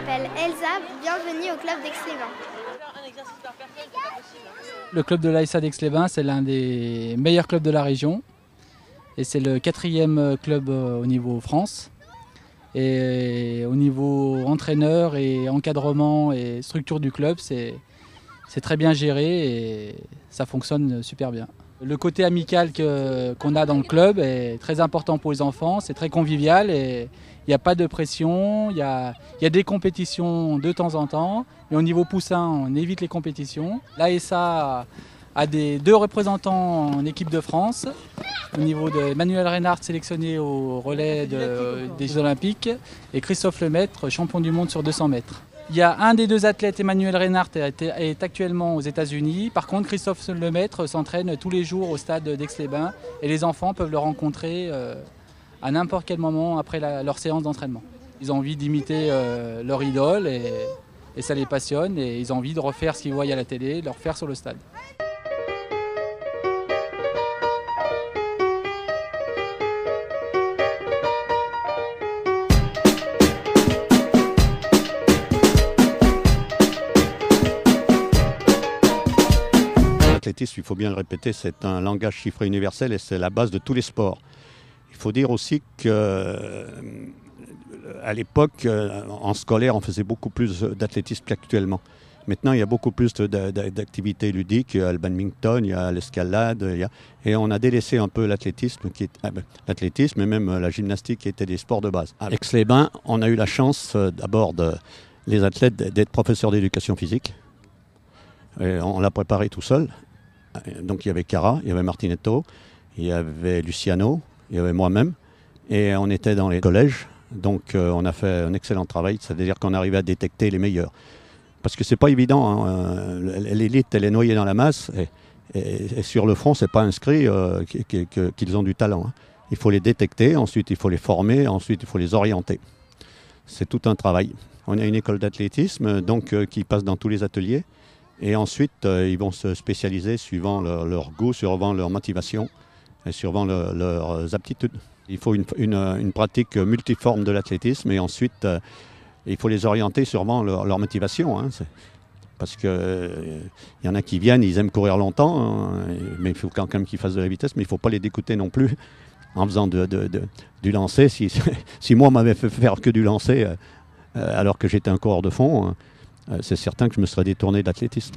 m'appelle Elsa, bienvenue au club d'Aix-les-Bains. Le club de l'ASA d'Aix-les-Bains, c'est l'un des meilleurs clubs de la région et c'est le 4e club au niveau France. Et au niveau entraîneur et encadrement et structure du club, c'est très bien géré et ça fonctionne super bien. Le côté amical qu'on a dans le club est très important pour les enfants, c'est très convivial et il n'y a pas de pression, il y a des compétitions de temps en temps, mais au niveau poussin, on évite les compétitions. L'ASA a 2 représentants en équipe de France, au niveau de Manuel Reinhardt sélectionné au relais des Jeux Olympiques et Christophe Lemaître, champion du monde sur 200 mètres. Il y a un des 2 athlètes, Emmanuel Reinhardt, est actuellement aux États-Unis. Par contre, Christophe Lemaître s'entraîne tous les jours au stade d'Aix-les-Bains et les enfants peuvent le rencontrer à n'importe quel moment après leur séance d'entraînement. Ils ont envie d'imiter leur idole et ça les passionne et ils ont envie de refaire ce qu'ils voient à la télé, de le refaire sur le stade. L'athlétisme, il faut bien le répéter, c'est un langage chiffré universel et c'est la base de tous les sports. Il faut dire aussi qu'à l'époque, en scolaire, on faisait beaucoup plus d'athlétisme qu'actuellement. Maintenant, il y a beaucoup plus d'activités ludiques, il y a le badminton, il y a l'escalade, et on a délaissé un peu l'athlétisme et même la gymnastique qui étaient des sports de base. À Aix-les-Bains, on a eu la chance d'abord les athlètes d'être professeurs d'éducation physique. Et on l'a préparé tout seul. Donc il y avait Cara, il y avait Martinetto, il y avait Luciano, il y avait moi-même. Et on était dans les collèges. Donc on a fait un excellent travail, c'est-à-dire qu'on arrivait à détecter les meilleurs. Parce que c'est pas évident, hein. L'élite elle est noyée dans la masse et sur le front c'est pas inscrit qu'ils ont du talent. Hein. Il faut les détecter, ensuite il faut les former, ensuite il faut les orienter. C'est tout un travail. On a une école d'athlétisme donc qui passe dans tous les ateliers. Et ensuite, ils vont se spécialiser suivant leur goût, suivant leur motivation et suivant leurs aptitudes. Il faut une pratique multiforme de l'athlétisme et ensuite, il faut les orienter suivant leur motivation. Hein. Parce qu'il y en a qui viennent, ils aiment courir longtemps, hein, mais il faut quand même qu'ils fassent de la vitesse, mais il ne faut pas les dégoûter non plus en faisant du lancer. Si moi, on m'avait fait faire que du lancer alors que j'étais un coureur de fond, c'est certain que je me serais détourné de l'athlétisme.